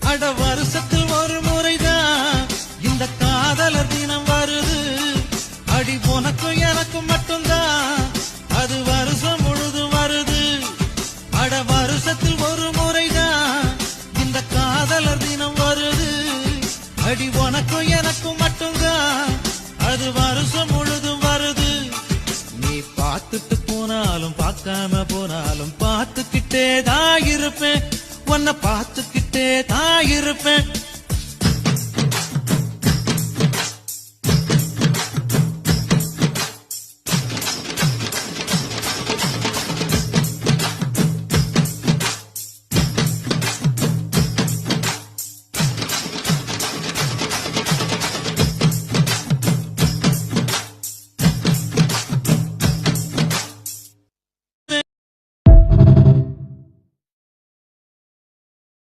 அட வருஷத்தில் ஒரு முறைதான் இந்த காதலர் தினம் வருது. அடி உனக்கும் எனக்கும் மட்டும்தான் அது வருஷம் முழுதும் வருது. அட வருஷத்தில் ஒரு முறைதான் இந்த காதலர் தினம் வருது. அடி உனக்கும் எனக்கும் மட்டும்தான் அது வருஷம் முழுதும் வருது. நீ பார்த்துட்டு போனாலும் பார்க்காம போனாலும் பார்த்துக்கிட்டே தான் இருப்பேன். உன்னை பார்த்துக்கிட்டே தான் இருப்பேன்.